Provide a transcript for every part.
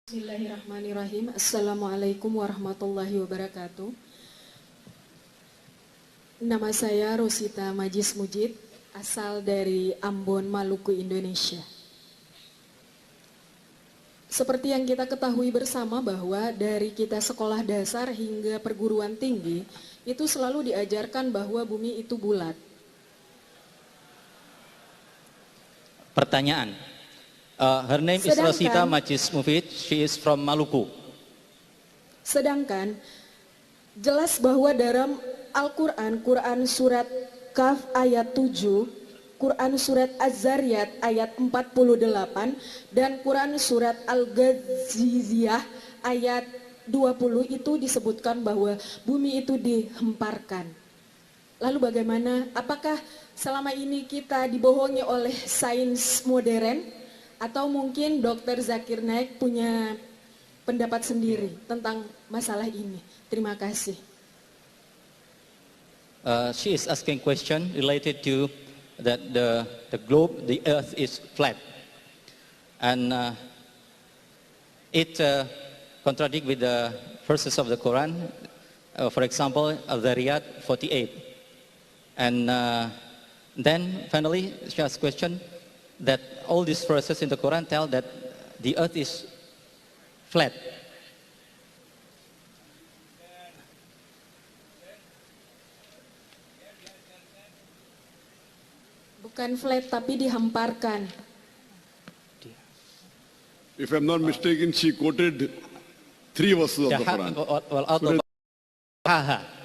Bismillahirrahmanirrahim. Assalamualaikum warahmatullahi wabarakatuh. Nama saya Rosita Majis Mujid, asal dari Ambon, Maluku, Indonesia. Seperti yang kita ketahui bersama bahwa dari kita sekolah dasar hingga perguruan tinggi, itu selalu diajarkan bahwa bumi itu bulat. Pertanyaan. Her name is Rosita Majis Mujid. She is from Maluku. Sedangkan jelas bahwa dalam Al-Quran, Quran surat Kaf ayat 7, Quran surat Az-Zariyat ayat 48, dan Quran surat Al-Ghaziyah ayat 20 itu disebutkan bahwa bumi itu dihemparkan. Lalu bagaimana? Apakah selama ini kita dibohongi oleh sains modern? Atau mungkin Dr. Zakir Naik punya pendapat sendiri tentang masalah ini? Terima kasih. She is asking question related to that the globe, the earth is flat. And it contradict with the verses of the Quran. For example, Al-Zariyat 48. And then finally she asks question that all these verses in the Quran tell that the earth is flat. Bukan flat tapi dihemparkan. If I'm not mistaken, she quoted 3 verses of the Quran.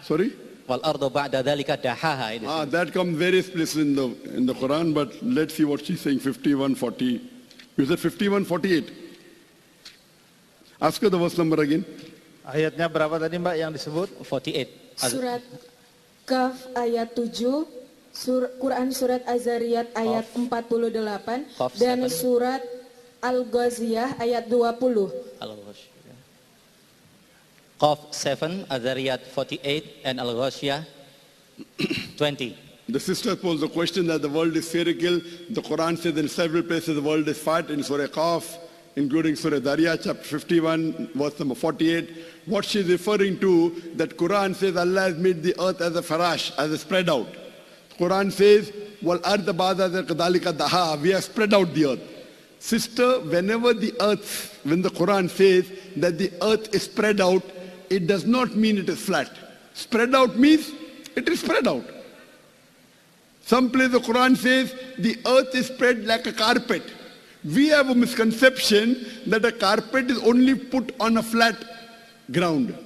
Sorry? That comes very explicit in the Quran, but let's see what she's saying. 51:40. You said 51:48. Ask her the verse number again. Ayatnya berapa tadi Mbak yang disebut? 48. Surat Kaf ayat 7, Quran surat Az-Zariyat ayat 48, dan surat Al-Ghaziyah ayat 20. Qaf 7, Az-Zariyat 48, and Al-Ghaziyah 20. The sister posed the question that the world is spherical. The Quran says in several places the world is flat, in Surah Qaf, including Surah Dariyat, chapter 51, verse number 48. What she is referring to, that Quran says Allah has made the earth as a farash, as a spread out. Quran says, Wal arda ba'da kadhalika daha, we have spread out the earth. Sister, whenever when the Quran says that the earth is spread out, it does not mean it is flat. Spread out means it is spread out. Some place the Quran says the earth is spread like a carpet. We have a misconception that a carpet is only put on a flat ground.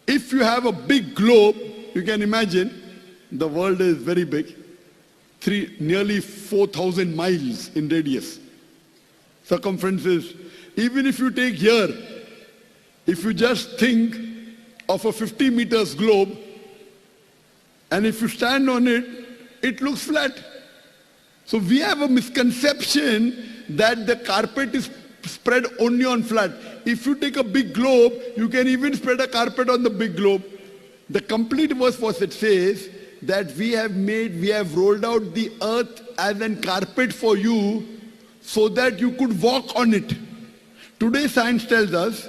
If you have a big globe, you can imagine, the world is very big, nearly 4,000 miles in radius. Circumferences. Even if you take here, if you just think of a 50 meters globe, and if you stand on it, it looks flat. So we have a misconception that the carpet is spread only on flat. If you take a big globe, you can even spread a carpet on the big globe. The complete verse was it says that we have rolled out the earth as a carpet for you so that you could walk on it. Today science tells us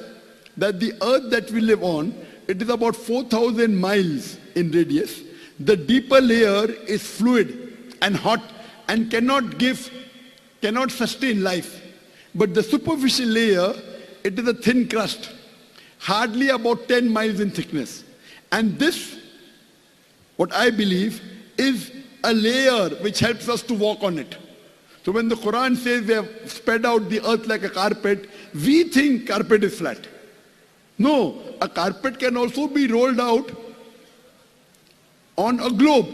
that the earth that we live on, it is about 4,000 miles in radius. The deeper layer is fluid and hot and cannot sustain life. But the superficial layer, it is a thin crust, hardly about 10 miles in thickness. And this, what I believe, is a layer which helps us to walk on it. So when the Quran says we have spread out the earth like a carpet, we think carpet is flat. No, a carpet can also be rolled out on a globe.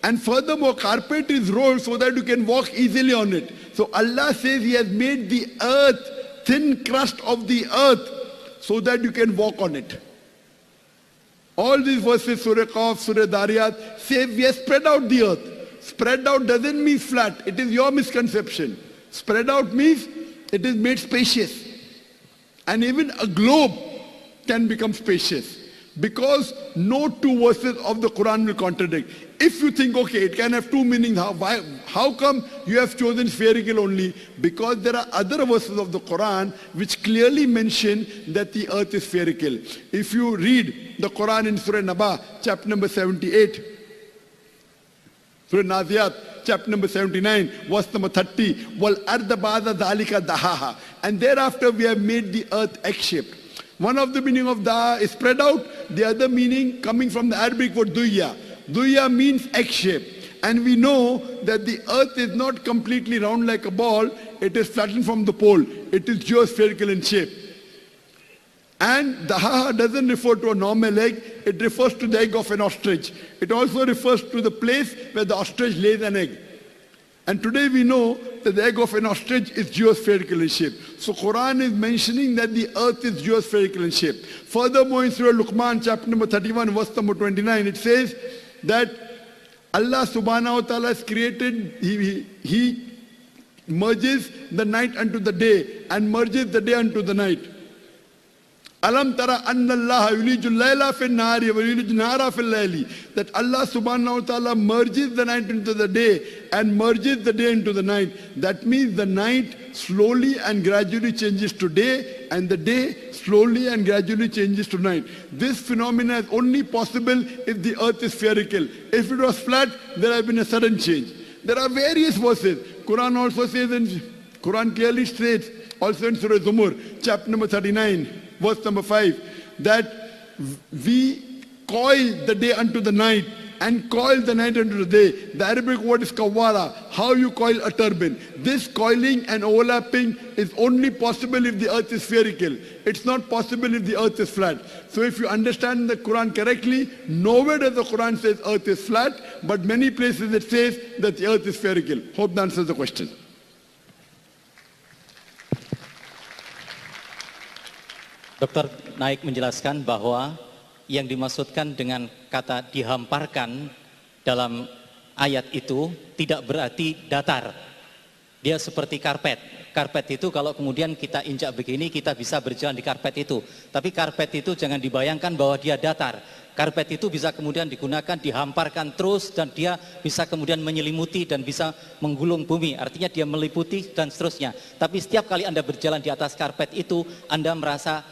And furthermore, carpet is rolled so that you can walk easily on it. So Allah says He has made the earth, thin crust of the earth, so that you can walk on it. All these verses, Surah Qaf, Surah Dariyat, say we have spread out the earth. Spread out doesn't mean flat. It is your misconception. Spread out means it is made spacious. And even a globe can become spacious. Because no two verses of the Quran will contradict. If you think, okay, it can have two meanings, how come you have chosen spherical only? Because there are other verses of the Quran which clearly mention that the earth is spherical. If you read the Quran in Surah Naba, chapter number 78, Surah Naziyat, chapter number 79, verse number 30, Wal arda ba'da dhalika dahaha. And thereafter we have made the earth egg-shaped. One of the meaning of daha is spread out, the other meaning coming from the Arabic word duya. Duya means egg-shaped. And we know that the earth is not completely round like a ball, it is flattened from the pole. It is geospherical in shape. And dahaha doesn't refer to a normal egg, it refers to the egg of an ostrich. It also refers to the place where the ostrich lays an egg. And today we know that the egg of an ostrich is geospherical in shape. So Quran is mentioning that the earth is geospherical in shape. Furthermore, in Surah Luqman, chapter number 31, verse number 29, it says that Allah subhanahu wa ta'ala has created, He merges the night unto the day and merges the day unto the night. Alam tara anna Allah yulijul layla fil nahari wa yulijul nahara fil layli. That Allah subhanahu wa ta'ala merges the night into the day and merges the day into the night. That means the night slowly and gradually changes to day and the day slowly and gradually changes to night. This phenomenon is only possible if the earth is spherical. If it was flat, there has been a sudden change. There are various verses. Quran also says, Quran clearly states, also in Surah Zumur, chapter number 39, verse number 5, that we coil the day unto the night and coil the night unto the day. The Arabic word is kawara, how you coil a turban. This coiling and overlapping is only possible if the earth is spherical. It's not possible if the earth is flat. So if you understand the Quran correctly, nowhere does the Quran says earth is flat, but many places it says that the earth is spherical. Hope that answers the question. Dr. Naik menjelaskan bahwa yang dimaksudkan dengan kata dihamparkan dalam ayat itu tidak berarti datar. Dia seperti karpet. Karpet itu kalau kemudian kita injak begini, kita bisa berjalan di karpet itu. Tapi karpet itu jangan dibayangkan bahwa dia datar. Karpet itu bisa kemudian digunakan, dihamparkan terus, dan dia bisa kemudian menyelimuti dan bisa menggulung bumi. Artinya dia meliputi dan seterusnya. Tapi setiap kali Anda berjalan di atas karpet itu, Anda merasa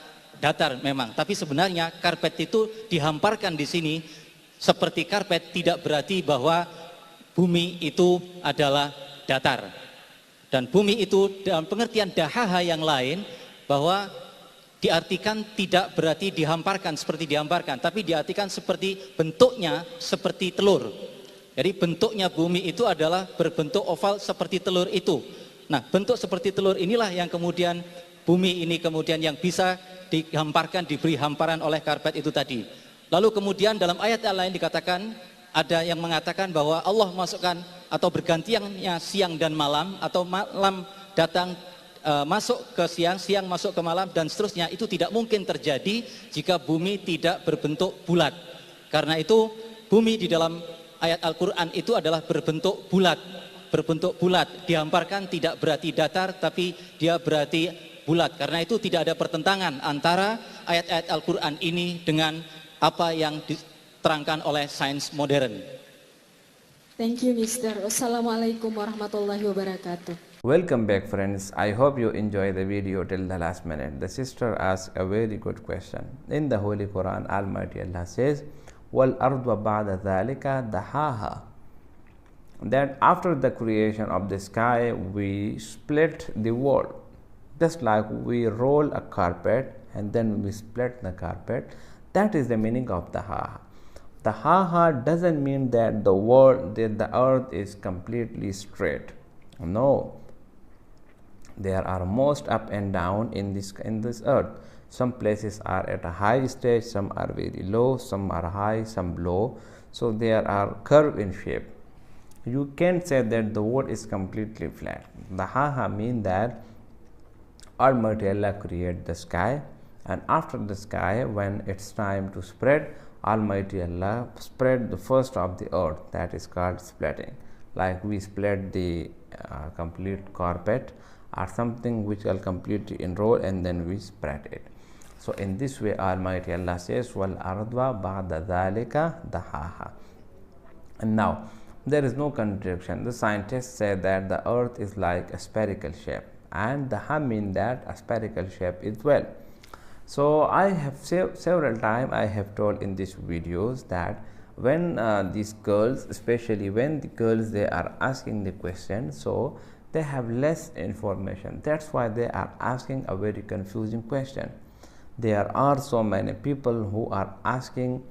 datar memang, tapi sebenarnya karpet itu dihamparkan di sini seperti karpet tidak berarti bahwa bumi itu adalah datar. Dan bumi itu dalam pengertian dahaha yang lain bahwa diartikan tidak berarti dihamparkan seperti dihamparkan, tapi diartikan seperti bentuknya seperti telur. Jadi bentuknya bumi itu adalah berbentuk oval seperti telur itu. Nah, bentuk seperti telur inilah yang kemudian bumi ini kemudian yang bisa dihamparkan, diberi hamparan oleh karpet itu tadi. Lalu kemudian dalam ayat yang lain dikatakan, ada yang mengatakan bahwa Allah masukkan atau bergantiannya siang dan malam, atau malam datang masuk ke siang, siang masuk ke malam, dan seterusnya. Itu tidak mungkin terjadi jika bumi tidak berbentuk bulat. Karena itu bumi di dalam ayat Al-Quran itu adalah berbentuk bulat. Berbentuk bulat, dihamparkan tidak berarti datar, tapi dia berarti bulat. Karena itu tidak ada pertentangan antara ayat-ayat Al-Quran ini dengan apa yang diterangkan oleh sains modern. Thank you, Mister. Wassalamualaikum warahmatullahi wabarakatuh. Welcome back, friends. I hope you enjoy the video till the last minute. The sister asked a very good question. In the Holy Quran, Almighty Allah says, "Wal ardu ba'da dhalika dahaha." That after the creation of the sky, we split the world. Just like we roll a carpet and then we split the carpet. That is the meaning of the ha. The ha doesn't mean that the world, that the earth is completely straight. No. There are most up and down in this earth. Some places are at a high stage, some are very low, some are high, some low. So there are curve in shape. You can't say that the world is completely flat. The ha mean that Almighty Allah create the sky, and after the sky, when it's time to spread, Almighty Allah spread the first of the earth. That is called splitting. Like we split the complete carpet or something which will completely enroll and then we spread it. So in this way Almighty Allah says, wal ardwa ba'da dhalika dahaha. And now there is no contradiction. The scientists say that the earth is like a spherical shape, and daha mean that a spherical shape is well. So I have several times I have told in these videos that when these girls, especially when the girls they are asking the question, so they have less information. That's why they are asking a very confusing question. There are so many people who are asking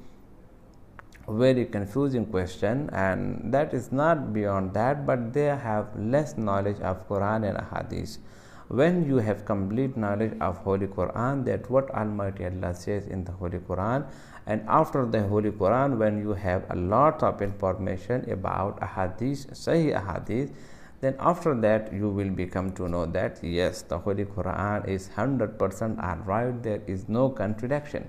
very confusing question, and that is not beyond that, but they have less knowledge of Quran and Hadith. When you have complete knowledge of Holy Quran, that what Almighty Allah says in the Holy Quran, and after the Holy Quran, when you have a lot of information about Ahadith, Sahih Ahadith, then after that you will become to know that yes, the Holy Quran is 100% are right, there is no contradiction.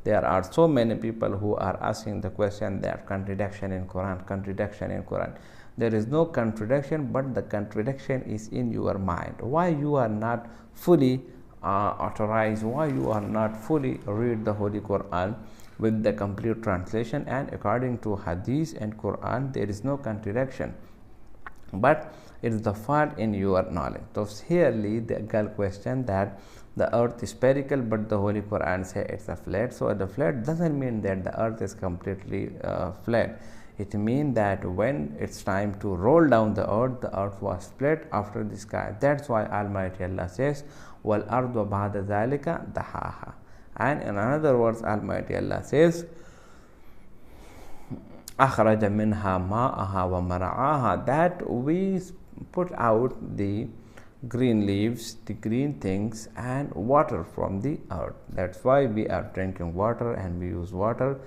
There are so many people who are asking the question that contradiction in Quran, contradiction in Quran. There is no contradiction, but the contradiction is in your mind. Why you are not fully authorized, why you are not fully read the Holy Quran with the complete translation, and according to Hadith and Quran there is no contradiction, but it is the fault in your knowledge. So clearly the girl question that the earth is spherical, but the Holy Quran says it's a flat. So the flat doesn't mean that the earth is completely flat. It means that when it's time to roll down the earth was flat after the sky. That's why Almighty Allah says, wal ardu ba'da dhalika dahaha. And in another words, Almighty Allah says, akhraja minha ma'aha wa mar'aha, that we put out the green leaves, the green things, and water from the earth. That's why we are drinking water and we use water.